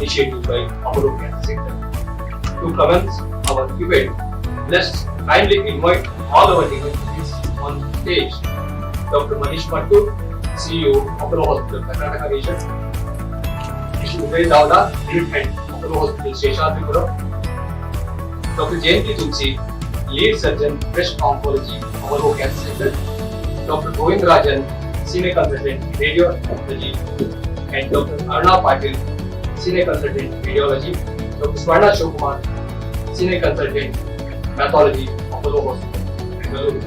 initiative by Apollo Cancer Center. To commence our event, let's kindly invite all our dignitaries on stage. Dr. Manish Mattu, CEO, Apollo Hospital, KANNADA region. Mr. Uday Davda, Lead Head, Apollo Hospital, Sheshadrapuram. Dr. Jayanti Tulsi, Lead Surgeon, Breast Oncology, Apollo Cancer Center. Dr. Govindarajan, Senior Consultant, Radiology, and Dr. Aruna Patil, Senior Consultant, Radiology. Dr. Swarna Shokumar, Senior Consultant, Pathology, Apollo Hospital, Bengaluru.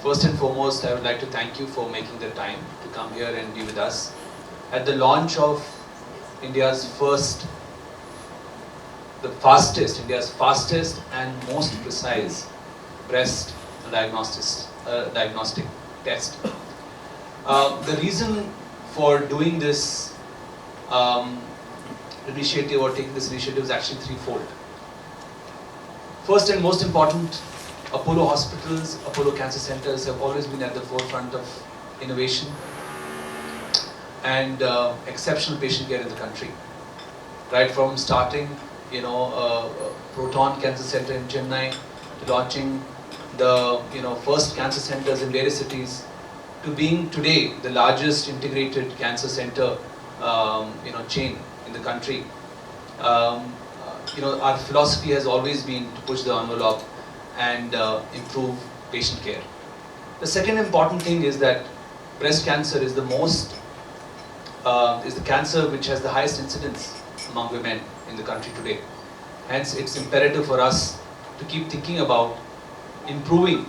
First and foremost, I would like to thank you for making the time to come here and be with us at the launch of India's fastest and most precise breast diagnostic test. The reason for doing this initiative or taking this initiative is actually threefold. First and most important, Apollo hospitals, Apollo cancer centers have always been at the forefront of innovation and exceptional patient care in the country. Right from starting, Proton Cancer Center in Chennai, to launching the first cancer centers in various cities, to being today the largest integrated cancer center chain in the country. Our philosophy has always been to push the envelope and improve patient care. The second important thing is that breast cancer is the cancer which has the highest incidence among women in the country today. Hence, it's imperative for us to keep thinking about improving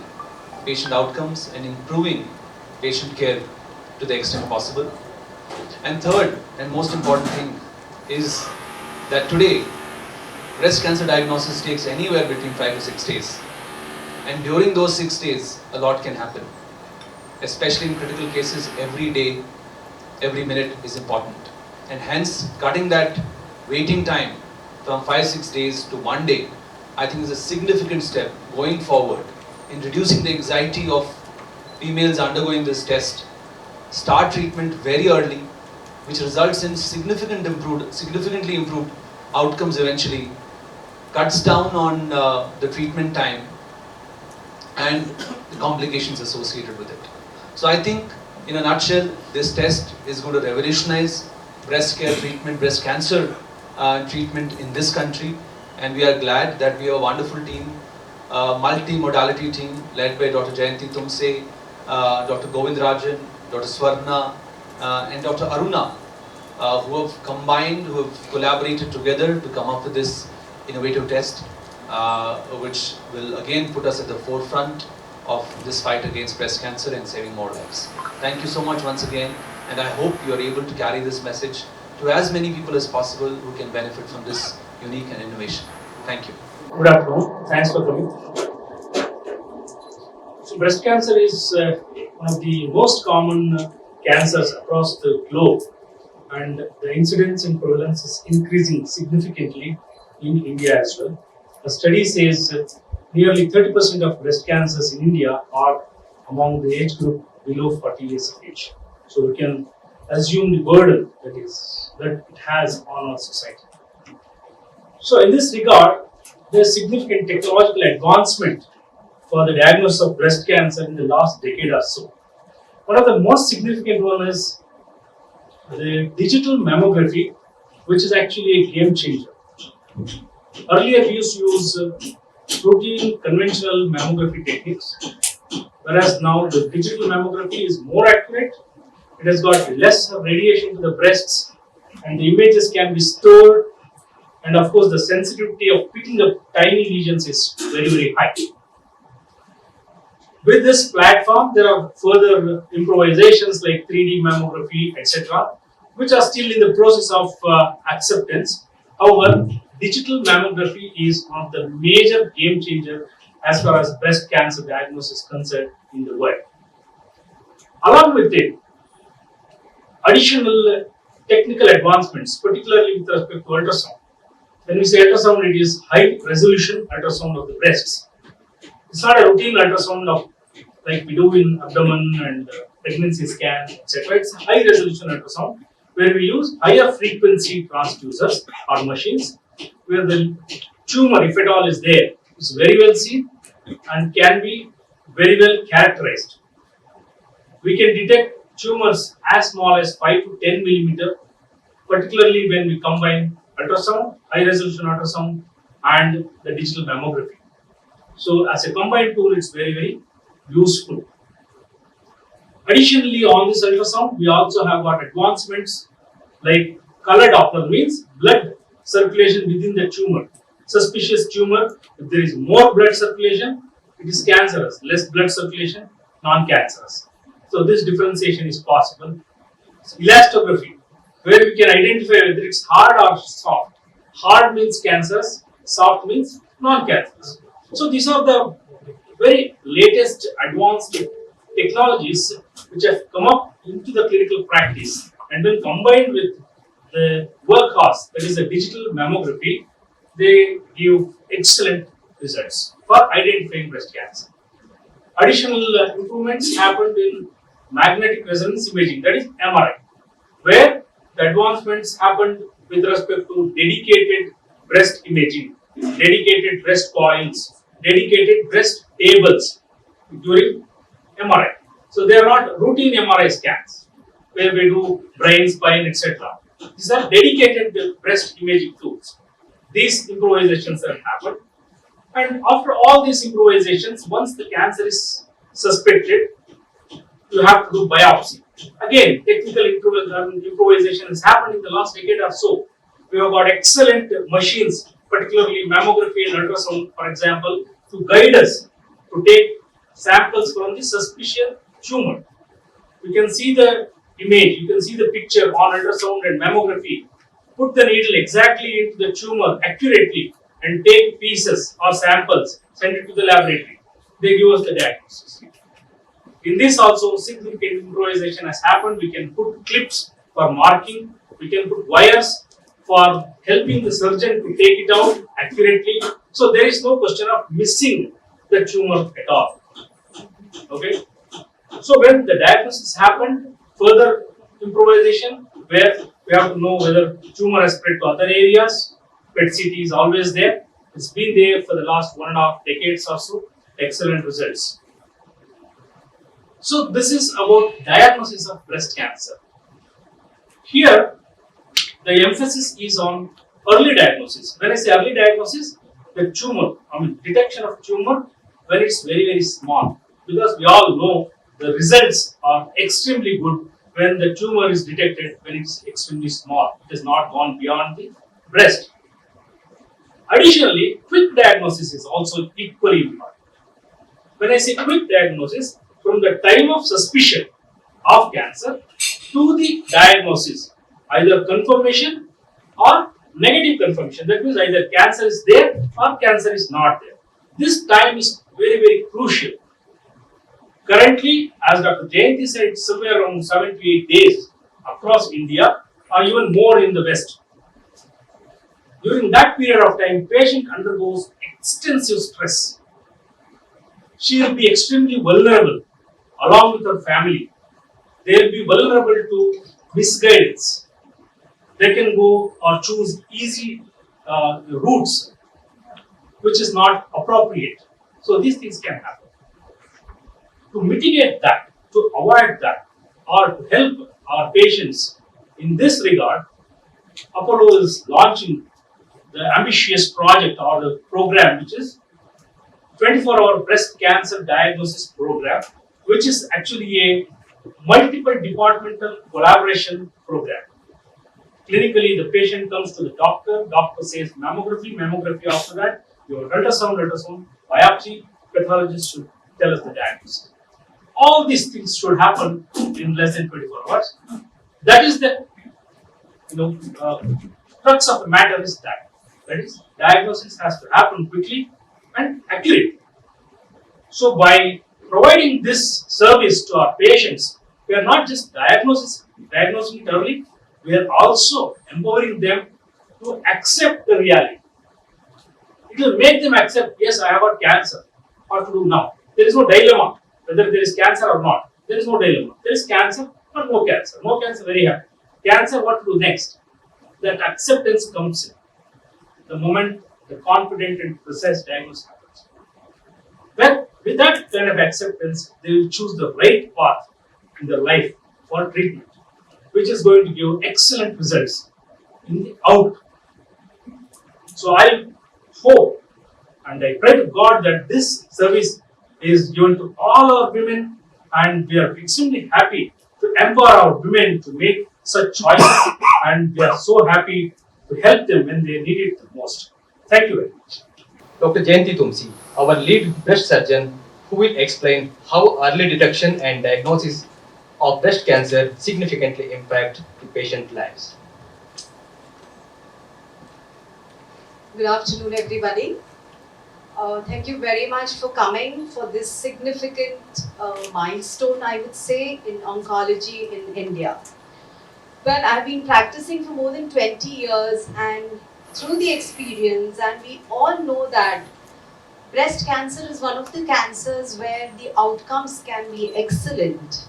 patient outcomes and improving patient care to the extent possible. And third and most important thing is that today, breast cancer diagnosis takes anywhere between 5 to 6 days. And during those 6 days, a lot can happen. Especially in critical cases, every day, every minute is important. And hence, cutting that waiting time from 5-6 days to 1 day, I think is a significant step going forward in reducing the anxiety of females undergoing this test. Start treatment very early, which results in significantly improved outcomes eventually, cuts down on the treatment time and the complications associated with it. So I think, in a nutshell, this test is going to revolutionize breast care treatment, breast cancer treatment in this country, and we are glad that we have a wonderful team, multi-modality team led by Dr. Jayanti Tulsi, Dr. Govindarajan, Dr. Swarna, and Dr. Aruna, who have collaborated together to come up with this innovative test, which will again put us at the forefront of this fight against breast cancer and saving more lives. Thank you so much once again, and I hope you are able to carry this message to as many people as possible who can benefit from this unique and innovation. Thank you. Good afternoon. Thanks for coming. So, breast cancer is one of the most common cancers across the globe, and the incidence and prevalence is increasing significantly in India as well. A study says nearly 30% of breast cancers in India are among the age group below 40 years of age. So we can assume the burden that it has on our society. So in this regard, there is significant technological advancement for the diagnosis of breast cancer in the last decade or so. One of the most significant one is the digital mammography, which is actually a game changer. Earlier we used to use routine conventional mammography techniques, whereas now the digital mammography is more accurate. It has got less radiation to the breasts, and the images can be stored, and of course the sensitivity of picking up tiny lesions is very, very high. With this platform, there are further improvisations like 3D mammography, etc., which are still in the process of acceptance. However, digital mammography is one of the major game changer as far as breast cancer diagnosis is concerned in the world. Along with it, additional technical advancements, particularly with respect to ultrasound. When we say ultrasound, it is high resolution ultrasound of the breasts. It's not a routine ultrasound of like we do in abdomen and pregnancy scan, etc. It's a high resolution ultrasound where we use higher frequency transducers or machines where the tumor, if at all is there, is very well seen and can be very well characterized. We can detect tumors as small as 5 to 10 millimeter, particularly when we combine ultrasound, high resolution ultrasound, and the digital mammography. So, as a combined tool, it's very, very useful. Additionally, on this ultrasound, we also have got advancements like color Doppler, means blood circulation within the tumor. Suspicious tumor, if there is more blood circulation, it is cancerous. Less blood circulation, non-cancerous. So this differentiation is possible. Elastography, where we can identify whether it's hard or soft. Hard means cancerous, soft means non-cancerous. So these are the very latest advanced technologies which have come up into the clinical practice, and when combined with the workhorse, that is the digital mammography, they give excellent results for identifying breast cancer. Additional improvements happened in magnetic resonance imaging, that is MRI, where the advancements happened with respect to dedicated breast imaging, dedicated breast coils, dedicated breast tables during MRI. So they are not routine MRI scans where we do brain, spine, etc. These are dedicated breast imaging tools. These improvisations have happened, and after all these improvisations, once the cancer is suspected, you have to do biopsy. Again, technical improvisation has happened in the last decade or so. We have got excellent machines, particularly mammography and ultrasound, for example, to guide us to take samples from the suspicious tumor. You can see the image, you can see the picture on ultrasound and mammography. Put the needle exactly into the tumor accurately and take pieces or samples, send it to the laboratory. They give us the diagnosis. In this also, significant improvisation has happened. We can put clips for marking, we can put wires for helping the surgeon to take it out accurately. So there is no question of missing the tumor at all. Okay. So when the diagnosis happened, further improvisation where we have to know whether tumor has spread to other areas. PET CT is always there. It's been there for the last 1.5 decades or so. Excellent results. So this is about diagnosis of breast cancer. Here, the emphasis is on early diagnosis. When I say early diagnosis, the tumor, detection of tumor when it's very, very small. Because we all know the results are extremely good when the tumor is detected when it's extremely small. It has not gone beyond the breast. Additionally, quick diagnosis is also equally important. When I say quick diagnosis, from the time of suspicion of cancer to the diagnosis, either confirmation or negative confirmation. That means either cancer is there or cancer is not there. This time is very, very crucial. Currently, as Dr. Jayanti said, somewhere around 7 to 8 days across India or even more in the West. During that period of time, patient undergoes extensive stress. She will be extremely vulnerable along with her family. They will be vulnerable to misguidance. They can go or choose easy routes which is not appropriate. So these things can happen. To mitigate that, to avoid that, or to help our patients in this regard, Apollo is launching the ambitious project or the program which is 24-hour breast cancer diagnosis program, which is actually a multiple departmental collaboration program. Clinically, the patient comes to the doctor says mammography after that, your ultrasound, biopsy, pathologist should tell us the diagnosis. All these things should happen in less than 24 hours. That is the crux of the matter is that. That is, diagnosis has to happen quickly and accurately. So by providing this service to our patients, We are not just diagnosing it early, we are also empowering them to accept the reality. It will make them accept, yes, I have got cancer. What to do now? There is no dilemma whether there is cancer or not. There is no dilemma. There is cancer or no cancer. No cancer, very happy. Cancer, what to do next? That acceptance comes in the moment the confident and precise diagnosis happens. Well, with that kind of acceptance, they will choose the right path in their life for treatment, which is going to give excellent results in the outcome. So I hope and I pray to God that this service is given to all our women, and we are extremely happy to empower our women to make such choices, and we are so happy to help them when they need it the most. Thank you very much. Dr. Jayanti Tumsi, our lead breast surgeon, who will explain how early detection and diagnosis of breast cancer significantly impact the patient lives. Good afternoon, everybody. Thank you very much for coming for this significant milestone, I would say, in oncology in India. Well, I've been practicing for more than 20 years, and through the experience, and we all know that breast cancer is one of the cancers where the outcomes can be excellent.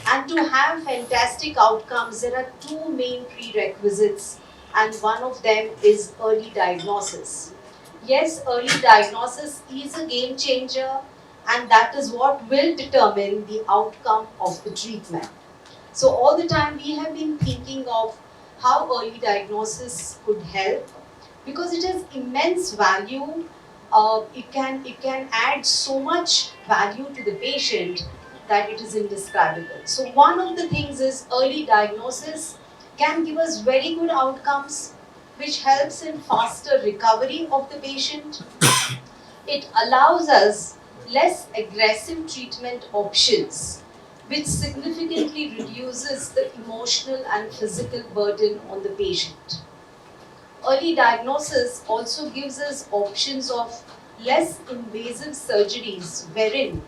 And to have fantastic outcomes, there are two main prerequisites, and one of them is early diagnosis. Yes, early diagnosis is a game changer, and that is what will determine the outcome of the treatment. So all the time we have been thinking of how early diagnosis could help, because it has immense value. It can add so much value to the patient that it is indescribable. So one of the things is early diagnosis can give us very good outcomes, which helps in faster recovery of the patient. It allows us less aggressive treatment options, which significantly reduces the emotional and physical burden on the patient. Early diagnosis also gives us options of less invasive surgeries wherein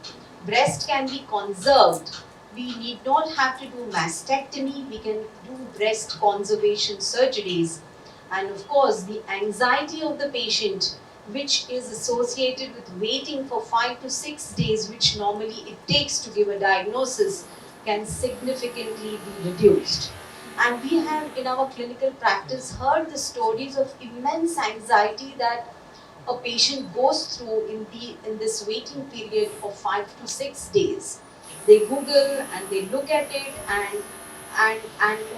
breast can be conserved. We need not have to do mastectomy, we can do breast conservation surgeries. And of course, the anxiety of the patient, which is associated with waiting for 5 to 6 days, which normally it takes to give a diagnosis, can significantly be reduced. And we have in our clinical practice heard the stories of immense anxiety that a patient goes through in this waiting period of 5 to 6 days. They Google and they look at it, and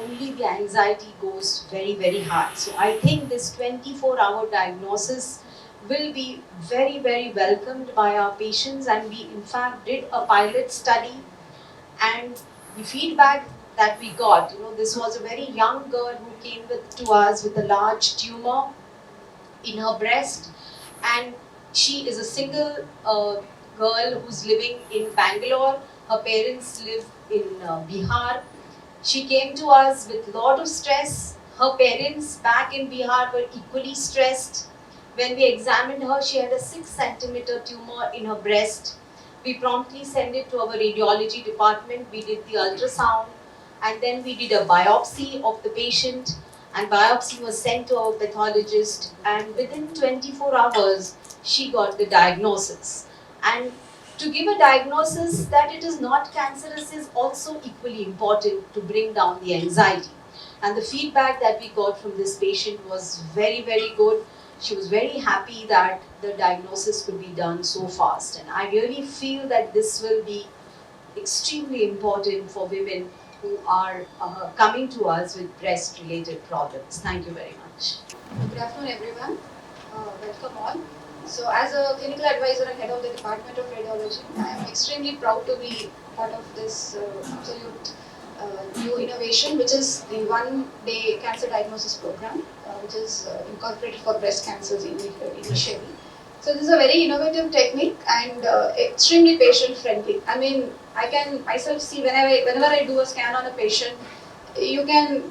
only the anxiety goes very, very high. So I think this 24-hour diagnosis will be very, very welcomed by our patients, and we in fact did a pilot study, and the feedback that we got, this was a very young girl who came to us with a large tumor in her breast, and she is a single girl who's living in Bangalore. Her parents live in Bihar. She came to us with a lot of stress. Her parents back in Bihar were equally stressed. When we examined her, she had a 6-centimeter tumor in her breast. We promptly sent it to our radiology department. We did the ultrasound, and then we did a biopsy of the patient, and biopsy was sent to our pathologist, and within 24 hours she got the diagnosis. And to give a diagnosis that it is not cancerous is also equally important to bring down the anxiety. And the feedback that we got from this patient was very, very good. She was very happy that the diagnosis could be done so fast. And I really feel that this will be extremely important for women who are coming to us with breast-related problems. Thank you very much. Good afternoon, everyone. Welcome all. So, as a clinical advisor and head of the Department of Radiology, I am extremely proud to be part of this absolute new innovation, which is the one-day cancer diagnosis program, which is incorporated for breast cancers initially. So this is a very innovative technique and extremely patient-friendly. I mean, I can myself see whenever I do a scan on a patient, you can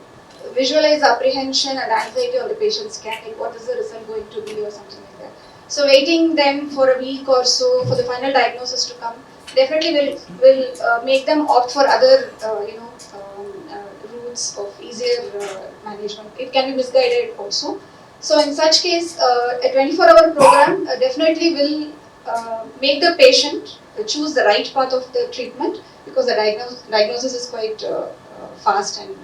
visualize the apprehension and anxiety of the patient scan, like what is the result going to be or something like that. So waiting them for a week or so for the final diagnosis to come definitely will make them opt for other routes of easier management. It can be misguided also. So in such case, a 24-hour program definitely will make the patient choose the right path of the treatment, because the diagnosis is quite fast and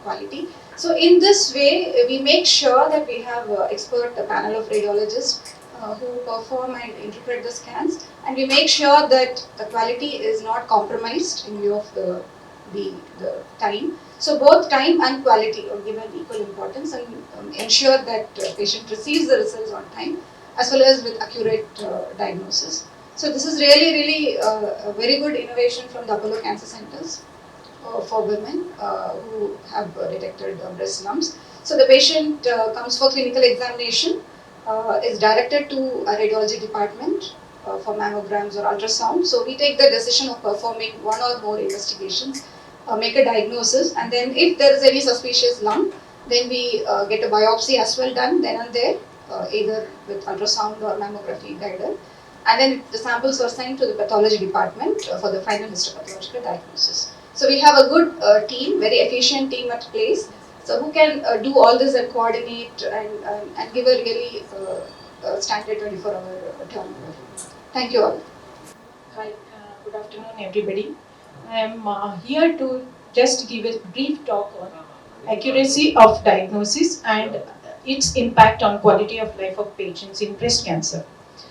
quality. So in this way, we make sure that we have expert panel of radiologists who perform and interpret the scans, and we make sure that the quality is not compromised in view of the time. So both time and quality are given equal importance, and ensure that patient receives the results on time as well as with accurate diagnosis. So this is really a very good innovation from the Apollo Cancer Centers for women who have detected breast lumps. So the patient comes for clinical examination, is directed to a radiology department for mammograms or ultrasound. So we take the decision of performing one or more investigations, make a diagnosis, and then if there is any suspicious lump, then we get a biopsy as well done then and there, either with ultrasound or mammography guided. And then the samples are sent to the pathology department for the final histopathological diagnosis. So we have a good team, very efficient team at place. So who can do all this and coordinate and give a really standard 24-hour turnover. Thank you all. Hi, good afternoon everybody. I am here to just give a brief talk on accuracy of diagnosis and its impact on quality of life of patients in breast cancer.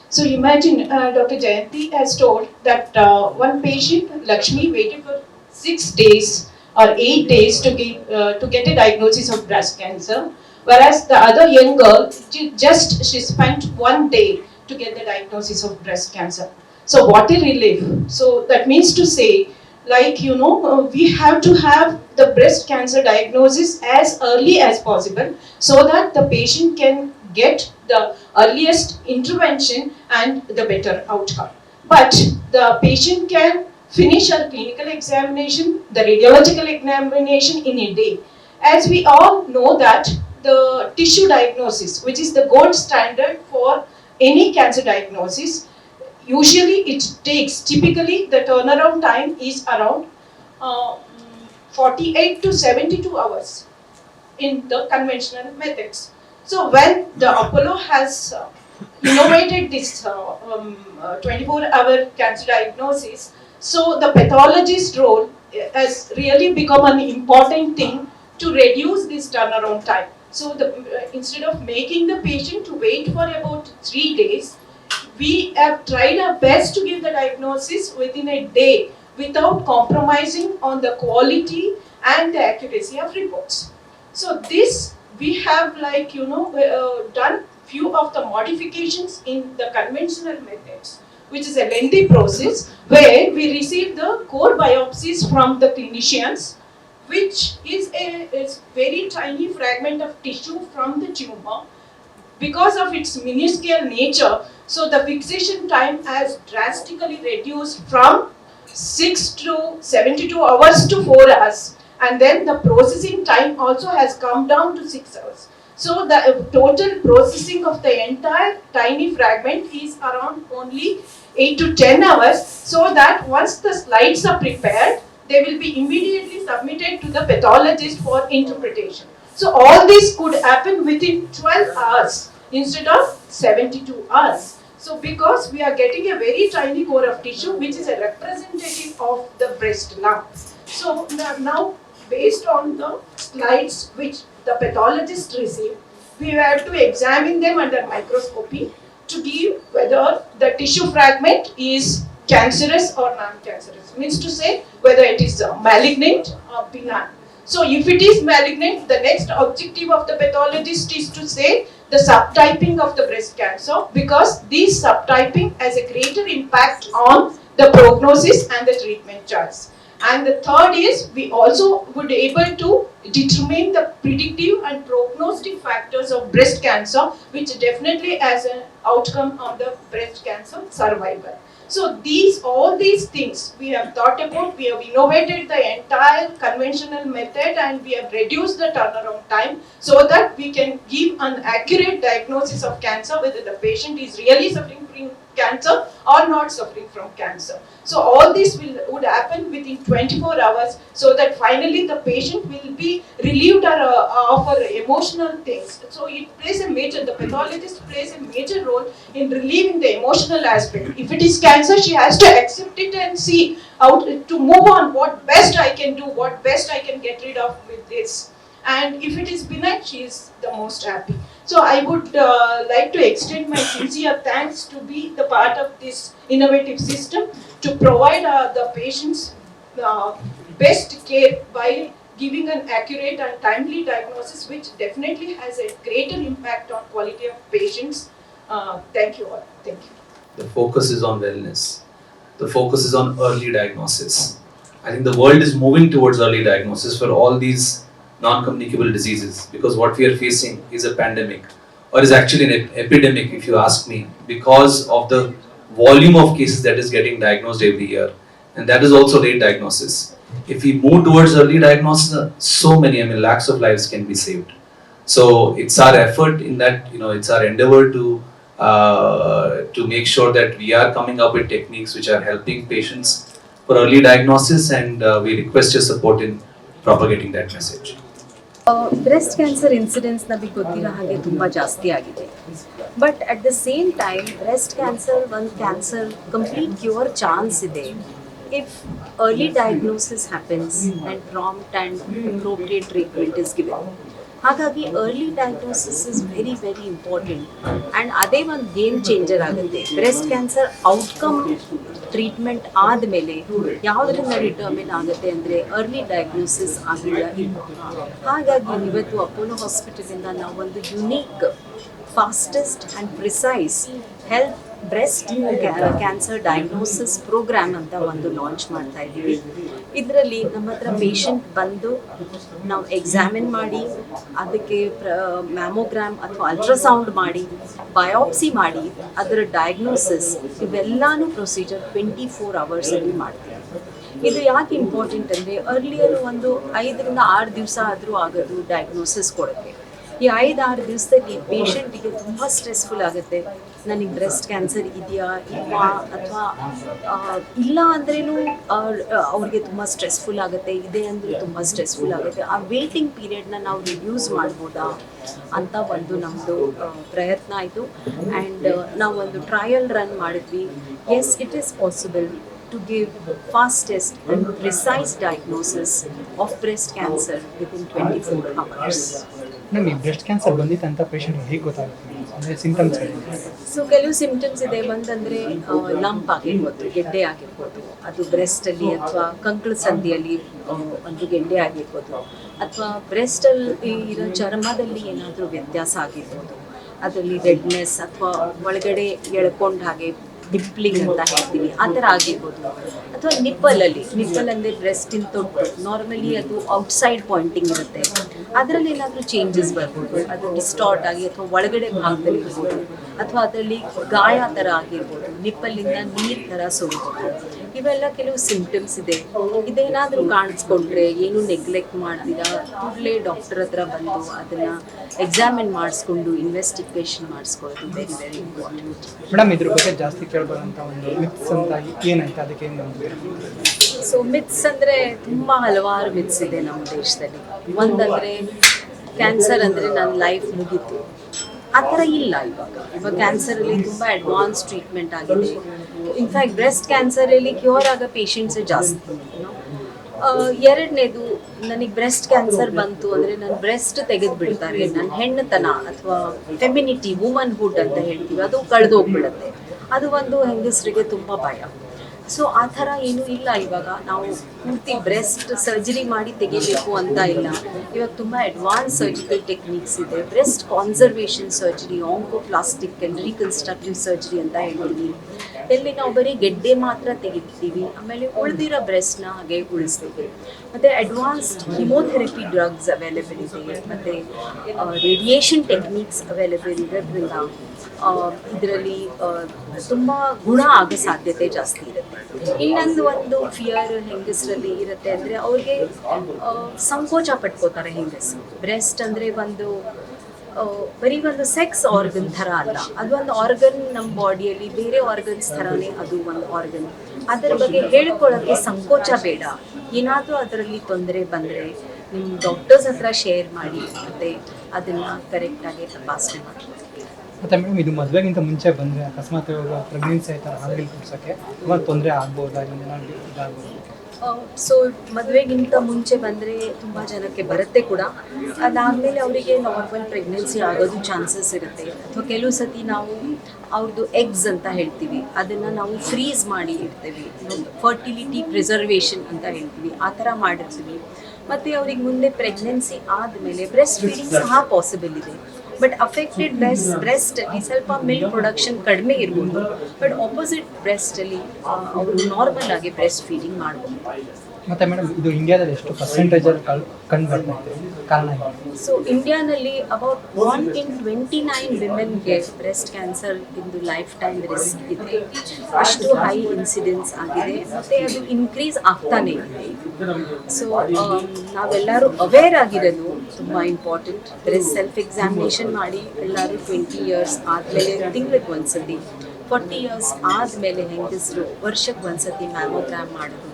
So imagine Dr. Jayanti has told that one patient, Lakshmi, waited for 6 days or 8 days to get a diagnosis of breast cancer, whereas the other young girl, she spent 1 day to get the diagnosis of breast cancer. So what a relief. So that means to say, like, we have to have the breast cancer diagnosis as early as possible so that the patient can get the earliest intervention and the better outcome. But the patient can finish our clinical examination, the radiological examination in a day. As we all know that the tissue diagnosis, which is the gold standard for any cancer diagnosis, usually it takes, typically the turnaround time is around 48 to 72 hours in the conventional methods. So when the Apollo has innovated this 24-hour cancer diagnosis, so the pathologist role has really become an important thing to reduce this turnaround time. So instead of making the patient to wait for about 3 days, we have tried our best to give the diagnosis within a day without compromising on the quality and the accuracy of reports. So this we have done few of the modifications in the conventional methods, which is a lengthy process where we receive the core biopsies from the clinicians, which is a very tiny fragment of tissue from the tumor. Because of its minuscule nature, so the fixation time has drastically reduced from 6 to 72 hours to 4 hours. And then the processing time also has come down to 6 hours. So the total processing of the entire tiny fragment is around only 8 to 10 hours, so that once the slides are prepared, they will be immediately submitted to the pathologist for interpretation. So all this could happen within 12 hours instead of 72 hours. So because we are getting a very tiny core of tissue which is a representative of the breast lump. So now based on the slides which the pathologist received, we have to examine them under microscopy to give whether the tissue fragment is cancerous or non-cancerous. Means to say whether it is malignant or benign. So if it is malignant, the next objective of the pathologist is to say the subtyping of the breast cancer, because this subtyping has a greater impact on the prognosis and the treatment choice. And the third is we also would be able to determine the predictive and prognostic factors of breast cancer, which definitely has an outcome on the breast cancer survival. So all these things we have thought about, we have innovated the entire conventional method and we have reduced the turnaround time so that we can give an accurate diagnosis of cancer whether the patient is really suffering cancer or not suffering from cancer. So all this would happen within 24 hours, so that finally the patient will be relieved of her emotional things. So it plays a major, the pathologist plays a major role in relieving the emotional aspect. If it is cancer, she has to accept it and see how to move on, what best I can do, what best I can get rid of with this. And if it is benign, she is the most happy. So I would like to extend my sincere thanks to be the part of this innovative system to provide the patients best care by giving an accurate and timely diagnosis, which definitely has a greater impact on quality of patients. Thank you all. Thank you. The focus is on wellness. The focus is on early diagnosis. I think the world is moving towards early diagnosis for all these non-communicable diseases, because what we are facing is a pandemic, or is actually an epidemic if you ask me, because of the volume of cases that is getting diagnosed every year, and that is also late diagnosis. If we move towards early diagnosis, so many, I mean lakhs of lives can be saved. So it's our effort in that, it's our endeavor to make sure that we are coming up with techniques which are helping patients for early diagnosis, and we request your support in propagating that message. Breast cancer incidence ನಮಗೆ ಗೊತ್ತಿರೋ ಹಾಗೆ ತುಂಬ ಜಾಸ್ತಿ ಆಗಿದೆ. But at the same time breast cancer ಒಂದು cancer complete cure chance ಇದೆ if early diagnosis happens and prompt and appropriate treatment is given. ಹಾಗಾಗಿ early diagnosis is very very important and ಅದೇ ಒಂದು ಗೇಮ್ ಚೇಂಜರ್ ಆಗುತ್ತೆ. Breast cancer outcome treatment ಆದಮೇಲೆ ಯಾವುದರಿಂದ determine ಆಗುತ್ತೆ ಅಂದರೆ ಅರ್ಲಿ ಡಯಾಗ್ನೋಸಿಸ್ ಆಗಿಲ್ಲ. ಹಾಗಾಗಿ ಇವತ್ತು ಅಪೋಲೋ ಹಾಸ್ಪಿಟಲಿಂದ ನಾವು ಒಂದು unique fastest and precise health breast cancer diagnosis program ಅಂತ ಒಂದು ಲಾಂಚ್ ಮಾಡ್ತಾ ಇದ್ದೀವಿ. ಇದರಲ್ಲಿ ನಮ್ಮ ಹತ್ರ ಪೇಷಂಟ್ ಬಂದು ನಾವು ಎಕ್ಸಾಮಿನ್ ಮಾಡಿ ಅದಕ್ಕೆ ಮ್ಯಾಮೋಗ್ರಾಮ್ ಅಥವಾ ಅಲ್ಟ್ರಾಸೌಂಡ್ ಮಾಡಿ ಬಯೋಪ್ಸಿ ಮಾಡಿ ಅದರ ಡಯಾಗ್ನೋಸಿಸ್ ಇವೆಲ್ಲನೂ ಪ್ರೊಸೀಜರ್ 24 ಅವರ್ಸಲ್ಲಿ ಮಾಡ್ತೀವಿ. ಇದು ಯಾಕೆ ಇಂಪಾರ್ಟೆಂಟ್ ಅಂದರೆ ಅರ್ಲಿಯರ್ ಒಂದು 5 ರಿಂದ 6 ದಿವಸ ಆದರೂ ಆಗೋದು ಡಯಾಗ್ನೋಸಿಸ್ ಕೊಡೋಕ್ಕೆ. ಈ 5-6 ದಿವಸದಲ್ಲಿ ಪೇಷಂಟಿಗೆ ತುಂಬ ಸ್ಟ್ರೆಸ್ಫುಲ್ ಆಗುತ್ತೆ. ನನಗೆ ಬ್ರೆಸ್ಟ್ ಕ್ಯಾನ್ಸರ್ ಇದೆಯಾ ಇಲ್ವಾ, ಅಥವಾ ಇಲ್ಲ ಅಂದ್ರೂ ಅವ್ರಿಗೆ ತುಂಬ ಸ್ಟ್ರೆಸ್ಫುಲ್ ಆಗುತ್ತೆ, ಇದೆ ಅಂದರೆ ತುಂಬ ಸ್ಟ್ರೆಸ್ಫುಲ್ ಆಗುತ್ತೆ. ಆ ವೇಟಿಂಗ್ ಪೀರಿಯಡ್ನ ನಾವು ರಿಡ್ಯೂಸ್ ಮಾಡ್ಬೋದಾ ಅಂತ ಒಂದು ನಮ್ಮದು ಪ್ರಯತ್ನ ಆಯಿತು. ಆ್ಯಂಡ್ ನಾವು ಒಂದು ಟ್ರಯಲ್ ರನ್ ಮಾಡಿದ್ವಿ. Yes, it is possible to give fastest and precise diagnosis of breast cancer within 24 hours. ನಮಗೆ ಬ್ರೆಸ್ಟ್ ಕ್ಯಾನ್ಸರ್ ಬಂದಿತ್ತು ಅಂತ ಪೇಷಂಟ್ಗೆ ಹೇಗೆ ಗೊತ್ತಾಗುತ್ತೆ ಅಂದರೆ ಸಿಂಟಮ್ಸ್? ಸೊ ಕೆಲವು ಸಿಂಪ್ಟಮ್ಸ್ ಇದೆ. ಒಂದಂದರೆ ಲಂಪ್ ಆಗಿರ್ಬೋದು, ಗೆಡ್ಡೆ ಆಗಿರ್ಬೋದು, ಅದು ಬ್ರೆಸ್ಟಲ್ಲಿ ಅಥವಾ ಕಂಕಳು ಸಂದಿಯಲ್ಲಿ ಒಂದು ಗೆಡ್ಡೆ ಆಗಿರ್ಬೋದು, ಅಥವಾ ಬ್ರೆಸ್ಟಲ್ಲಿ ಇರೋ ಚರ್ಮದಲ್ಲಿ ಏನಾದರೂ ವ್ಯತ್ಯಾಸ ಆಗಿರ್ಬೋದು, ಅದರಲ್ಲಿ ರೆಡ್ನೆಸ್ ಅಥವಾ ಒಳಗಡೆ ಎಳ್ಕೊಂಡ ಹಾಗೆ ನಿಪ್ಲಿಂಗ್ ಅಂತ ಹೇಳ್ತೀವಿ, ಆ ಥರ ಆಗಿರ್ಬೋದು. ಅಥವಾ ನಿಪ್ಪಲ್ ಅಂದರೆ ಬ್ರೆಸ್ಟಿನ ತೊಟ್ಟು ನಾರ್ಮಲಿ ಅದು ಔಟ್ಸೈಡ್ ಪಾಯಿಂಟಿಂಗ್ ಇರುತ್ತೆ, ಅದರಲ್ಲಿ ಏನಾದರೂ ಚೇಂಜಸ್ ಬರ್ಬೋದು, ಅದು ಡಿಸ್ಟಾರ್ಟ್ ಆಗಿ ಅಥವಾ ಒಳಗಡೆ ಭಾಗದಲ್ಲಿ ಇರ್ಬೋದು, ಅಥವಾ ಅದರಲ್ಲಿ ಗಾಯ ಥರ ಆಗಿರ್ಬೋದು, ನಿಪ್ಪಲ್ಲಿಂದ ನೀರು ಥರ ಸುರಿಬೋದು. ಇವೆಲ್ಲ ಕೆಲವು ಸಿಂಪ್ಟಮ್ಸ್ ಇದೆ. ಇದೇನಾದರೂ ಕಾಣಿಸ್ಕೊಂಡ್ರೆ ಏನು ನೆಗ್ಲೆಕ್ಟ್ ಮಾಡ್ತೀರಾ, ಕೂಡಲೇ ಡಾಕ್ಟರ್ ಹತ್ರ ಬಂದು ಅದನ್ನು ಎಕ್ಸಾಮಿನ್ ಮಾಡಿಸ್ಕೊಂಡು ಇನ್ವೆಸ್ಟಿಗೇಷನ್ ಮಾಡಿಸ್ಕೊಳ್ಳೋದು ವೆರಿ ವೆರಿ ಇಂಪಾರ್ಟೆಂಟ್. ಮೇಡಮ್, ಇದ್ರ ಬಗ್ಗೆ ಜಾಸ್ತಿ ಕೇಳ್ಬೋದಂತ ಒಂದು ಮಿತ್ಸ್ ಅಂತ ಏನಾಯ್ತು, ಅದಕ್ಕೆ ಏನು ಬಂದಿದೆ? ಸೊ ಮಿತ್ಸ್ ಅಂದರೆ ತುಂಬ ಹಲವಾರು ಮಿತ್ಸ್ ಇದೆ ನಮ್ಮ ದೇಶದಲ್ಲಿ. ಒಂದಂದರೆ ಕ್ಯಾನ್ಸರ್ ಅಂದರೆ ನನ್ನ ಲೈಫ್ ಮುಗೀತು, ಆ ಥರ ಇಲ್ಲ. ಇವಾಗ ಕ್ಯಾನ್ಸರಲ್ಲಿ ತುಂಬ ಅಡ್ವಾನ್ಸ್ ಟ್ರೀಟ್ಮೆಂಟ್ ಆಗಿದೆ. ಇನ್ಫ್ಯಾಕ್ಟ್ ಬ್ರೆಸ್ಟ್ ಕ್ಯಾನ್ಸರಲ್ಲಿ ಕ್ಯೂರ್ ಆಗೋ ಪೇಷಂಟ್ಸೇ ಜಾಸ್ತಿ. ಎರಡನೇದು, ನನಗೆ ಬ್ರೆಸ್ಟ್ ಕ್ಯಾನ್ಸರ್ ಬಂತು ಅಂದರೆ ನನ್ನ ಬ್ರೆಸ್ಟ್ ತೆಗೆದು ಬಿಡ್ತಾರೆ, ನನ್ನ ಹೆಣ್ಣುತನ ಅಥವಾ ಫೆಮಿನಿಟಿ, ವುಮನ್ಹುಡ್ ಅಂತ ಹೇಳ್ತೀವಿ, ಅದು ಕಳೆದೋಗ್ಬಿಡುತ್ತೆ. ಅದು ಒಂದು ಹೆಂಗಸರಿಗೆ ತುಂಬ ಭಯ. ಸೊ ಆ ಥರ ಏನೂ ಇಲ್ಲ. ಇವಾಗ ನಾವು ಪೂರ್ತಿ ಬ್ರೆಸ್ಟ್ ಸರ್ಜರಿ ಮಾಡಿ ತೆಗಿಬೇಕು ಅಂತ ಇಲ್ಲ. ಇವಾಗ ತುಂಬ ಅಡ್ವಾನ್ಸ್ ಸರ್ಜಿಕಲ್ ಟೆಕ್ನಿಕ್ಸ್ ಇದೆ. Breast conservation surgery, oncoplastic and reconstructive surgery ಅಂತ ಹೇಳ್ತೀವಿ. ಎಲ್ಲಿ ನಾವು ಬರೀ ಗೆಡ್ಡೆ ಮಾತ್ರ ತೆಗಿತೀವಿ, ಆಮೇಲೆ ಉಳಿದಿರೋ ಬ್ರೆಸ್ಟ್ನ ಹಾಗೆ ಉಳಿಸ್ತೀವಿ. ಮತ್ತು ಅಡ್ವಾನ್ಸ್ಡ್ ಹಿಮೋಥೆರಪಿ ಡ್ರಗ್ಸ್ ಅವೈಲೇಬಲ್ ಇದೆ, ಮತ್ತು ರೇಡಿಯೇಷನ್ ಟೆಕ್ನಿಕ್ಸ್ ಅವೈಲೇಬಲ್ ಇರೋದ್ರಿಂದ ಇದರಲ್ಲಿ ತುಂಬ ಗುಣ ಆಗೋ ಸಾಧ್ಯತೆ ಜಾಸ್ತಿ ಇರುತ್ತೆ. ಇನ್ನೊಂದು ಒಂದು ಫಿಯರ್ ಹೆಂಗಸರಲ್ಲಿ ಇರುತ್ತೆ ಅಂದರೆ ಅವ್ರಿಗೆ ಸಂಕೋಚ ಪಟ್ಕೋತಾರೆ ಹೆಂಗಸರು. ಬ್ರೆಸ್ಟ್ ಅಂದರೆ ಒಂದು ಬರೀ ಒಂದು ಸೆಕ್ಸ್ ಆರ್ಗನ್ ಥರ ಅಲ್ಲ, ಅದು ಒಂದು ಆರ್ಗನ್ ನಮ್ಮ ಬಾಡಿಯಲ್ಲಿ ಬೇರೆ ಆರ್ಗನ್ಸ್ ಥರನೇ ಅದು ಒಂದು ಆರ್ಗನ್. ಅದರ ಬಗ್ಗೆ ಹೇಳ್ಕೊಳ್ಳೋಕ್ಕೆ ಸಂಕೋಚ ಬೇಡ. ಏನಾದರೂ ಅದರಲ್ಲಿ ತೊಂದರೆ ಬಂದರೆ ನಿಮ್ಮ ಡಾಕ್ಟರ್ಸ್ ಹತ್ರ ಶೇರ್ ಮಾಡಿ ಮತ್ತು ಅದನ್ನು ಕರೆಕ್ಟಾಗಿ ತಪಾಸಣೆ ಮಾಡಿ. ಮತ್ತು ಮೇಡಮ್, ಇದು ಮದುವೆಗಿಂತ ಮುಂಚೆ ಬಂದರೆ ಅಕಸ್ಮಾತ್ ಇವಾಗ ಪ್ರೆಗ್ನೆನ್ಸಿ ಆಯ್ತಾರೆ ಹಾಲಿಗೆ ಕೊಡ್ಸೋಕ್ಕೆ ಇವಾಗ ತೊಂದರೆ ಆಗ್ಬೋದಾ, ಇದಾಗ್ಬೋದು? ಸೊ ಮದುವೆಗಿಂತ ಮುಂಚೆ ಬಂದರೆ ತುಂಬ ಜನಕ್ಕೆ ಬರುತ್ತೆ ಕೂಡ. ಅದಾದಮೇಲೆ ಅವರಿಗೆ ನಾರ್ಮಲ್ ಪ್ರೆಗ್ನೆನ್ಸಿ ಆಗೋದು ಚಾನ್ಸಸ್ ಇರುತ್ತೆ. ಅಥವಾ ಕೆಲವು ಸತಿ ನಾವು ಅವ್ರದ್ದು ಎಗ್ಸ್ ಅಂತ ಹೇಳ್ತೀವಿ, ಅದನ್ನು ನಾವು ಫ್ರೀಸ್ ಮಾಡಿ ಇಡ್ತೀವಿ, ಫರ್ಟಿಲಿಟಿ ಪ್ರಿಸರ್ವೇಷನ್ ಅಂತ ಹೇಳ್ತೀವಿ, ಆ ಥರ ಮಾಡಿರ್ತೀವಿ. ಮತ್ತು ಅವ್ರಿಗೆ ಮುಂದೆ ಪ್ರೆಗ್ನೆನ್ಸಿ ಆದಮೇಲೆ ಬ್ರೆಸ್ಟ್ ಫೀಡಿಂಗ್ ಸಹ ಪಾಸಿಬಲ್ ಇದೆ. ಬಟ್ ಅಫೆಕ್ಟೆಡ್ ಬ್ರೆಸ್ಟಲ್ಲಿ ಸ್ವಲ್ಪ ಮಿಲ್ಕ್ ಪ್ರೊಡಕ್ಷನ್ ಕಡಿಮೆ ಇರ್ಬೋದು, ಬಟ್ ಆಪೋಸಿಟ್ ಬ್ರೆಸ್ಟಲ್ಲಿ ಅವರು ನಾರ್ಮಲ್ ಆಗಿ ಬ್ರೆಸ್ಟ್ ಫೀಡಿಂಗ್ ಮಾಡ್ಬೋದು. ಮತ್ತು ಮೇಡಮ್, ಇದು ಇಂಡಿಯಾದಲ್ಲಿ ಎಷ್ಟು ಪರ್ಸೆಂಟೇಜಲ್ಲಿ ಕಂಡು ಬರ್ತೈತೆ, ಕಾರಣ ಏನು? ಸೊ ಇಂಡಿಯಾನಲ್ಲಿ ಅಬೌಟ್ 1 in 29 ವಿಮೆನ್ಗೆ ಬ್ರೆಸ್ಟ್ ಕ್ಯಾನ್ಸರ್ ಇಂದು ಲೈಫ್ ಟೈಮ್ ರಿಸ್ಕ್ ಇದೆ. ಅಷ್ಟು ಹೈ ಇನ್ಸಿಡೆನ್ಸ್ ಆಗಿದೆ ಮತ್ತು ಅದು ಇನ್ಕ್ರೀಸ್ ಆಗ್ತಾನೆ ಇದೆ. ಸೊ ನಾವೆಲ್ಲರೂ ಅವೇರ್ ಆಗಿರೋದು ತುಂಬ ಇಂಪಾರ್ಟೆಂಟ್. ಬ್ರೆಸ್ಟ್ ಸೆಲ್ಫ್ ಎಕ್ಸಾಮಿನೇಷನ್ ಮಾಡಿ ಎಲ್ಲರೂ 20 years ಆದಮೇಲೆ ತಿಂಗಳಿಗೆ ಒಂದ್ಸತಿ, 40 years ಆದಮೇಲೆ ಹೆಂಗಸರು ವರ್ಷಕ್ಕೆ ಒಂದ್ಸತಿ ಮ್ಯಾಮೋಗ್ರಾಮ್ ಮಾಡೋದು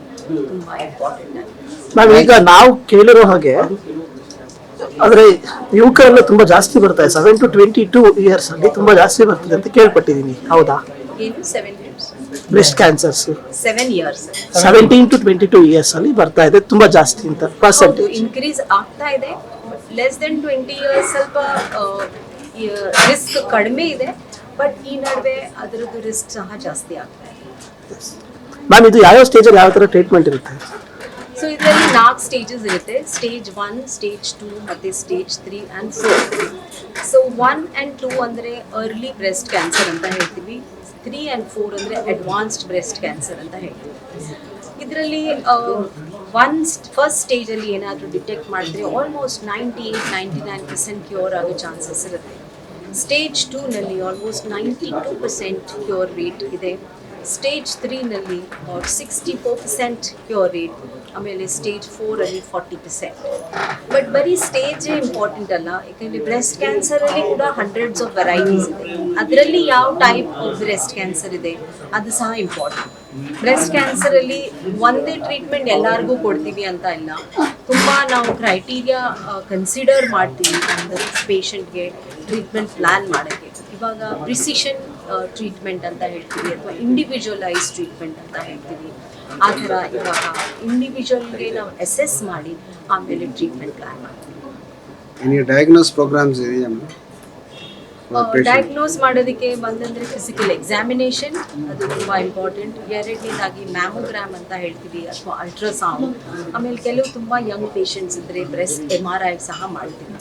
ತುಂಬ ಇಂಪಾರ್ಟೆಂಟ್ ಆಗಿದೆ. ಮ್ಯಾಮ್, ಈಗ ನಾವು ಕೇಳಿರೋ ಹಾಗೆ ಆದರೆ ಯುವಕರೆಲ್ಲ ತುಂಬ ಜಾಸ್ತಿ ಬರ್ತಾರೆ, 7 to 22 years ಅಲ್ಲಿ ತುಂಬ ಜಾಸ್ತಿ ಬರ್ತದೆ ಅಂತ ಕೇಳ್ಪಟ್ಟಿದ್ದೀನಿ, ಹೌದಾ? ಏನು 7 years? Breast cancers 7 years 17 to 22 years ಅಲ್ಲಿ ಬರ್ತಾ ಇದೆ, ತುಂಬ ಜಾಸ್ತಿ ಅಂತ ಪರ್ಸೆಂಟೇಜ್ ಇನ್ಕ್ರೀಸ್ ಆಗ್ತಾ ಇದೆ. ಲೆಸ್ ದೆನ್ 20 years ಸ್ವಲ್ಪ ರಿಸ್ಕ್ ಕಡಿಮೆ ಇದೆ, ಬಟ್ ಈ ನಡುವೆ ಅದರದ್ದು ರಿಸ್ಕ್ ಸಹ ಜಾಸ್ತಿ ಆಗ್ತಾ ಇದೆ. ಮ್ಯಾಮ್, ಇದು ಯಾವ ಸ್ಟೇಜಲ್ಲಿ ಯಾವ ಥರ ಟ್ರೀಟ್ಮೆಂಟ್ ಇರುತ್ತೆ? ಸೊ ಇದರಲ್ಲಿ 4 ಸ್ಟೇಜಸ್ ಇರುತ್ತೆ. ಸ್ಟೇಜ್ 1, ಸ್ಟೇಜ್ 2 ಮತ್ತು ಸ್ಟೇಜ್ 3 and 4. ಸೊ 1 and 2 ಅಂದರೆ ಅರ್ಲಿ ಬ್ರೆಸ್ಟ್ ಕ್ಯಾನ್ಸರ್ ಅಂತ ಹೇಳ್ತೀವಿ. 3 and 4 ಅಂದರೆ ಅಡ್ವಾನ್ಸ್ಡ್ ಬ್ರೆಸ್ಟ್ ಕ್ಯಾನ್ಸರ್ ಅಂತ ಹೇಳ್ತೀವಿ. ಇದರಲ್ಲಿ ಫಸ್ಟ್ ಸ್ಟೇಜಲ್ಲಿ ಏನಾದರೂ ಡಿಟೆಕ್ಟ್ ಮಾಡಿದ್ರೆ ಆಲ್ಮೋಸ್ಟ್ 98-99% ಕ್ಯೂರ್ ಆಗೋ ಚಾನ್ಸಸ್ ಇರುತ್ತೆ. ಸ್ಟೇಜ್ 2ನಲ್ಲಿ ಆಲ್ಮೋಸ್ಟ್ 92% ಕ್ಯೂರ್ ರೇಟ್ ಇದೆ. ಸ್ಟೇಜ್ 3ನಲ್ಲಿ 64% ಕ್ಯೂರ್ ರೇಟ್. ಆಮೇಲೆ ಸ್ಟೇಜ್ 4ಅಲ್ಲಿ 40%. ಬಟ್ ಬರೀ ಸ್ಟೇಜೇ ಇಂಪಾರ್ಟೆಂಟ್ ಅಲ್ಲ, ಯಾಕಂದರೆ ಬ್ರೆಸ್ಟ್ ಕ್ಯಾನ್ಸರಲ್ಲಿ ಕೂಡ ಹಂಡ್ರೆಡ್ಸ್ ಆಫ್ ವೆರೈಟೀಸ್ ಇದೆ. ಅದರಲ್ಲಿ ಯಾವ ಟೈಪ್ ಆಫ್ ಬ್ರೆಸ್ಟ್ ಕ್ಯಾನ್ಸರ್ ಇದೆ ಅದು ಸಹ ಇಂಪಾರ್ಟೆಂಟ್. ಬ್ರೆಸ್ಟ್ ಕ್ಯಾನ್ಸರಲ್ಲಿ ಒಂದೇ ಟ್ರೀಟ್ಮೆಂಟ್ ಎಲ್ಲರಿಗೂ ಕೊಡ್ತೀವಿ ಅಂತ ಇಲ್ಲ, ತುಂಬ ನಾವು ಕ್ರೈಟೀರಿಯಾ ಕನ್ಸಿಡರ್ ಮಾಡ್ತೀವಿ ಒಂದು ಪೇಷಂಟ್ಗೆ ಟ್ರೀಟ್ಮೆಂಟ್ ಪ್ಲ್ಯಾನ್ ಮಾಡೋಕ್ಕೆ. ಇವಾಗ ಪ್ರಿಸಿಷನ್ ಟ್ರೀಟ್ಮೆಂಟ್ ಅಂತ ಹೇಳ್ತೀವಿ ಅಥವಾ ಇಂಡಿವಿಜುವಲೈಸ್ ಟ್ರೀಟ್ಮೆಂಟ್ ಅಂತ ಹೇಳ್ತೀವಿ. ಆ ಥರ ಇವಾಗ ಇಂಡಿವಿಜುವಲ್ಗೆ ನಾವು ಅಸೆಸ್ ಮಾಡಿ ಆಮೇಲೆ ಟ್ರೀಟ್ಮೆಂಟ್ ಪ್ಲ್ಯಾನ್ ಮಾಡ್ತೀವಿ. ಡಯಾಗ್ನೋಸ್ ಪ್ರೋಗ್ರಾಮ್ಸ್ ಇದೆಯಾ? ಡಯಾಗ್ನೋಸ್ ಮಾಡೋದಕ್ಕೆ ಬಂದಂದರೆ ಫಿಸಿಕಲ್ ಎಕ್ಸಾಮಿನೇಷನ್, ಅದು ತುಂಬ ಇಂಪಾರ್ಟೆಂಟ್. ಎರಡನೇದಾಗಿ ಮ್ಯಾಮೋಗ್ರಾಮ್ ಅಂತ ಹೇಳ್ತೀವಿ ಅಥವಾ ಅಲ್ಟ್ರಾಸೌಂಡ್. ಆಮೇಲೆ ಕೆಲವು ತುಂಬ ಯಂಗ್ ಪೇಷಂಟ್ಸ್ ಇದ್ದರೆ ಬ್ರೆಸ್ಟ್ MRI ಸಹ ಮಾಡ್ತೀವಿ.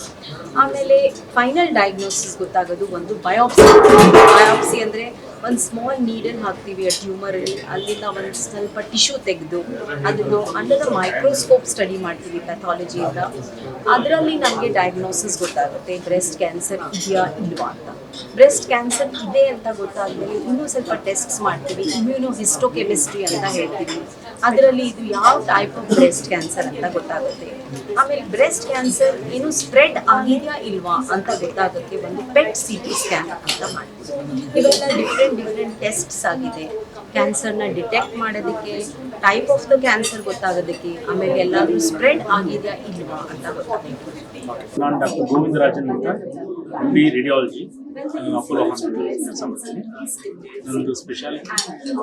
ಆಮೇಲೆ ಫೈನಲ್ ಡಯಾಗ್ನೋಸಿಸ್ ಗೊತ್ತಾಗೋದು ಒಂದು ಬಯಾಪ್ಸಿ ಅಂದರೆ ಒಂದು ಸ್ಮಾಲ್ ನೀಡಲ್ ಹಾಕ್ತೀವಿ ಆ ಟ್ಯೂಮರಲ್ಲಿ, ಅಲ್ಲಿಂದ ಒಂದು ಸ್ವಲ್ಪ ಟಿಶ್ಯೂ ತೆಗೆದು ಅದನ್ನು ಅಂಡರ್ ದ ಮೈಕ್ರೋಸ್ಕೋಪ್ ಸ್ಟಡಿ ಮಾಡ್ತೀವಿ ಪ್ಯಾಥಾಲಜಿಯಿಂದ. ಅದರಲ್ಲಿ ನಮಗೆ ಡಯಾಗ್ನೋಸಿಸ್ ಗೊತ್ತಾಗುತ್ತೆ ಬ್ರೆಸ್ಟ್ ಕ್ಯಾನ್ಸರ್ ಇದೆಯಾ ಇಲ್ವಾ ಅಂತ. ಬ್ರೆಸ್ಟ್ ಕ್ಯಾನ್ಸರ್ ಇದೆ ಅಂತ ಗೊತ್ತಾದಮೇಲೆ ಇನ್ನೂ ಸ್ವಲ್ಪ ಟೆಸ್ಟ್ಸ್ ಮಾಡ್ತೀವಿ, ಇಮ್ಯೂನೋ ಹಿಸ್ಟೋಕೆಮಿಸ್ಟ್ರಿ ಅಂತ ಹೇಳ್ತೀವಿ. ಅದರಲ್ಲಿ ಇದು ಯಾವ ಟೈಪ್ ಆಫ್ ಬ್ರೆಸ್ಟ್ ಕ್ಯಾನ್ಸರ್ ಅಂತ ಗೊತ್ತಾಗುತ್ತೆ. ಆಮೇಲೆ ಬ್ರೆಸ್ಟ್ ಕ್ಯಾನ್ಸರ್ ಏನು ಸ್ಪ್ರೆಡ್ ಆಗಿದೆಯಾ ಇಲ್ವಾ ಅಂತ ಗೊತ್ತಾಗೋಕ್ಕೆ ಒಂದು PET CT ಸ್ಕ್ಯಾನ್ ಅಂತ ಮಾಡ್ತೀವಿ. ಇವೆಲ್ಲ ಡಿಫ್ರೆಂಟ್ ಟೆಸ್ಟ್ಸ್ ಆಗಿದೆ ಕ್ಯಾನ್ಸರ್ನ ಡಿಟೆಕ್ಟ್ ಮಾಡೋದಕ್ಕೆ, ಟೈಪ್ ಆಫ್ ದ ಕ್ಯಾನ್ಸರ್ ಗೊತ್ತಾಗೋದಕ್ಕೆ, ಆಮೇಲೆ ಎಲ್ಲಾದರೂ ಸ್ಪ್ರೆಡ್ ಆಗಿದೆಯಾ ಇಲ್ವಾ ಅಂತ ಗೊತ್ತಾಗುತ್ತೆ. ನಾನು ಡಾಕ್ಟರ್ ಗೋವಿಂದರಾಜನ್ ಅಂತ, MD ರೇಡಿಯಾಲಜಿ, ಅಪೋಲೋ ಹಾಸ್ಪಿಟಲ್ ಕೆಲಸ ಮಾಡ್ತೀನಿ. ನನ್ನದು ಸ್ಪೆಷಾಲಿಟಿ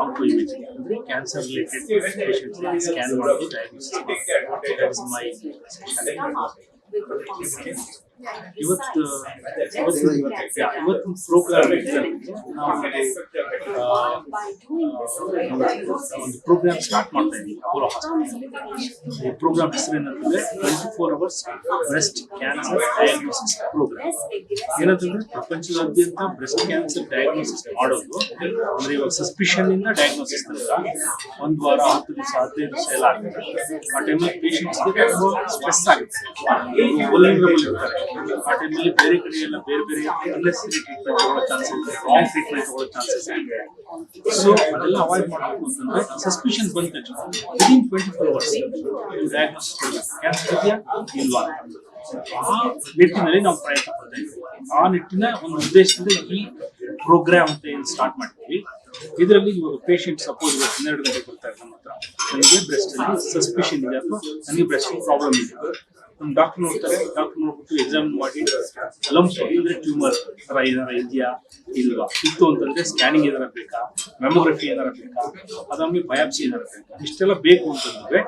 ಆಂಕೋ ಇಮೇಜಿಂಗ್, ಅಂದರೆ ಕ್ಯಾನ್ಸರ್ ರಿಲೇಟೆಡ್ ಪೇಷಂಟ್ಸ್ಗೆ ಸ್ಕ್ಯಾನ್ ಮಾಡೋದು, ಡಯಾಗ್ನೋಸಿಸ್ ಮಾಡೋದು. ದಟ್ ಇಸ್ ಮೈ ಇವತ್ತು ಪ್ರೋಗ್ರಾಮ್ ಒಂದು ಪ್ರೋಗ್ರಾಮ್ ಸ್ಟಾರ್ಟ್ ಮಾಡ್ತಾ ಇದ್ದೀವಿ ಅಪೋಲೋ ಹಾಸ್ಪಿಟಲ್. ಈ ಪ್ರೋಗ್ರಾಮ್ ಹೆಸರೇನಂತಂದ್ರೆ 24 hours breast cancer diagnosis programme. ಏನಂತಂದ್ರೆ ಪ್ರಪಂಚದಾದ್ಯಂತ ಬ್ರೆಸ್ಟ್ ಕ್ಯಾನ್ಸರ್ ಡಯಾಗ್ನೋಸಿಸ್ ಮಾಡೋದು ಅಂದ್ರೆ ಇವಾಗ ಸಸ್ಪಿಷನ್ ಇಂದ ಡಯಾಗ್ನೋಸಿಸ್ ತನಕ 1 ವಾರ 10 ದಿವಸ 15 ದಿವಸ ಎಲ್ಲ ಆಗ್ತದೆ. ಆ ಟೈಮಲ್ಲಿ ಪೇಷಂಟ್ಸ್ಗೆ ತುಂಬ ಸ್ಟ್ರೆಸ್ ಆಗುತ್ತೆ, ವಲ್ನರಬಲ್ ಇರ್ತಾರೆ. ಆ ಟೈಮಲ್ಲಿ ಬೇರೆ ಕಡೆ ಎಲ್ಲ ಬೇರೆ ಅನ್ನೆಸರಿ ಟ್ರೀಟ್ಮೆಂಟ್ ತಗೊಳ್ಳೋ ಚಾನ್ಸಸ್, ರಾಂಗ್ ಟ್ರೀಟ್ಮೆಂಟ್ ತಗೊಳ್ಳೋ ಚಾನ್ಸಸ್ ಇದೆ. ಸೊ ಅದೆಲ್ಲ ಅವಾಯ್ಡ್ ಮಾಡಬೇಕು ಅಂತಂದ್ರೆ ಸಸ್ಪಿಷನ್ ಬಂದ ತಕ್ಷಣ ವಿದಿನ್ 24 hours ನೀವು ಡಯಾಗ್ನೋಸಿಸ್ ಕ್ಯಾನ್ಸರ್ ಇದೆಯಾ ಇಲ್ವಾ, ಆ ನಿಟ್ಟಿನಲ್ಲಿ ನಾವು ಪ್ರಯತ್ನ ಪಡ್ತಾ ಇದ್ದೀವಿ. ಆ ನಿಟ್ಟಿನ ಒಂದು ಉದ್ದೇಶದಿಂದ ಈ ಪ್ರೋಗ್ರಾಮ್ ಅಂತ ಏನು ಸ್ಟಾರ್ಟ್ ಮಾಡ್ತೀವಿ. ಇದರಲ್ಲಿ ಇವಾಗ ಪೇಷಂಟ್ ಸಪೋಸ್ 12 ಗಂಟೆಗೆ ಬರ್ತಾರೆ ನಮ್ಮ ಹತ್ರ, ನನಗೆ ಬ್ರೆಸ್ಟ್ ಅಲ್ಲಿ ಸಸ್ಪಿಷನ್ ಇದೆ ಅಥವಾ ನನಗೆ ಬ್ರೆಸ್ಟ್ ಪ್ರಾಬ್ಲಮ್ ಇದೆ, ನಮ್ಮ ಡಾಕ್ಟರ್ ನೋಡ್ತಾರೆ. ಡಾಕ್ಟರ್ ನೋಡ್ಬಿಟ್ಟು ಎಕ್ಸಾಮ್ ಮಾಡಿ ಲಂಪ್ಸ್ ಅಂದ್ರೆ ಟ್ಯೂಮರ್ ಥರ ಏನಾರ ಇದೆಯಾ ಇಲ್ವಾ, ಇತ್ತು ಅಂತಂದ್ರೆ ಸ್ಕ್ಯಾನಿಂಗ್ ಏನಾರ ಬೇಕಾ, ಮೆಮೊಗ್ರಫಿ ಏನಾರ ಬೇಕಾ, ಅದಾದ್ಮೇಲೆ ಬಯಾಪ್ಸಿ ಏನಾರ ಬೇಕಾ, ಇಷ್ಟೆಲ್ಲ ಬೇಕು ಅಂತಂದ್ರೆ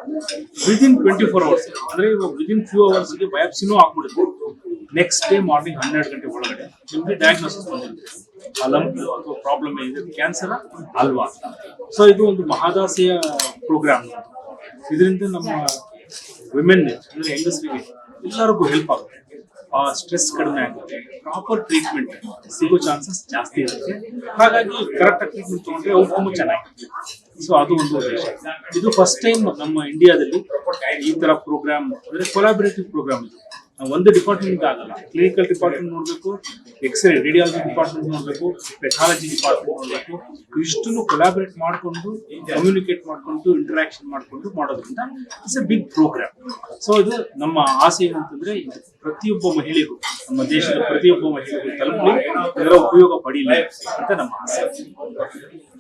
ವಿದಿನ್ 24 hours ಅಂದ್ರೆ ಇವಾಗ ವಿದಿನ್ ಫ್ಯೂ ಅವರ್ಸ್ಗೆ ಬಯಾಪ್ಸಿನೂ ಆಗ್ಬಿಡುತ್ತೆ. ನೆಕ್ಸ್ಟ್ ಡೇ ಮಾರ್ನಿಂಗ್ 12 ಗಂಟೆ ಒಳಗಡೆ ನಿಮಗೆ ಡಯಾಗ್ನೋಸಿಸ್ ಬಂದಿರುತ್ತೆ, ಆ ಲಂಪ್ ಅಥವಾ ಪ್ರಾಬ್ಲಮ್ ಏನಿದೆ ಕ್ಯಾನ್ಸರ್ ಅಲ್ವಾ ಅಂತ. ಸೊ ಇದು ಒಂದು ಮಹದಾಸೆಯ ಪ್ರೋಗ್ರಾಮ್. ಇದರಿಂದ ನಮ್ಮ ವಿಮೆನ್ ಅಂದ್ರೆ ಹೆಂಗಸರಿಗೆ ಎಲ್ಲರಿಗೂ ಹೆಲ್ಪ್ ಆಗುತ್ತೆ, ಆ ಸ್ಟ್ರೆಸ್ ಕಡಿಮೆ ಆಗುತ್ತೆ, ಪ್ರಾಪರ್ ಟ್ರೀಟ್ಮೆಂಟ್ ಸಿಗೋ ಚಾನ್ಸಸ್ ಜಾಸ್ತಿ ಇರುತ್ತೆ. ಹಾಗಾಗಿ ಕರೆಕ್ಟ್ ಆಗಿ ಟ್ರೀಟ್ಮೆಂಟ್ ತಗೊಂಡ್ರೆ ಔಟ್ಕಮ್ ಚೆನ್ನಾಗಿರುತ್ತೆ. ಸೊ ಅದು ಒಂದು ಉದ್ದೇಶ. ಇದು ಫಸ್ಟ್ ಟೈಮ್ ನಮ್ಮ ಇಂಡಿಯಾದಲ್ಲಿ ಈ ತರ ಪ್ರೋಗ್ರಾಮ್ ಅಂದ್ರೆ ಕೊಲಾಬರೇಟಿವ್ ಪ್ರೋಗ್ರಾಮ್ ಇದು. ನಾವು ಒಂದು ಡಿಪಾರ್ಟ್ಮೆಂಟ್ ಆಗಲ್ಲ, ಕ್ಲಿನಿಕಲ್ ಡಿಪಾರ್ಟ್ಮೆಂಟ್ ನೋಡಬೇಕು, ಎಕ್ಸ್ರೇ ರೇಡಿಯಾಲಜಿ ಡಿಪಾರ್ಟ್ಮೆಂಟ್ ನೋಡಬೇಕು, ಪೆಥಾಲಜಿ ಡಿಪಾರ್ಟ್ಮೆಂಟ್ ನೋಡಬೇಕು, ಇಷ್ಟನ್ನು ಕೊಲಾಬರೇಟ್ ಮಾಡಿಕೊಂಡು ಕಮ್ಯುನಿಕೇಟ್ ಮಾಡಿಕೊಂಡು ಇಂಟರಾಕ್ಷನ್ ಮಾಡಿಕೊಂಡು ಮಾಡೋದ್ರಿಂದ it's a big program. So ಇದು ನಮ್ಮ ಆಸೆ ಏನಂತಂದ್ರೆ ಇದು ಪ್ರತಿಯೊಬ್ಬ ಮಹಿಳೆಗೂ, ನಮ್ಮ ದೇಶದ ಪ್ರತಿಯೊಬ್ಬ ಮಹಿಳೆಗೂ ತಲುಪಲಿ, ಇದರ ಉಪಯೋಗ ಪಡೀಲಿ ಅಂತ ನಮ್ಮ ಆಸೆ.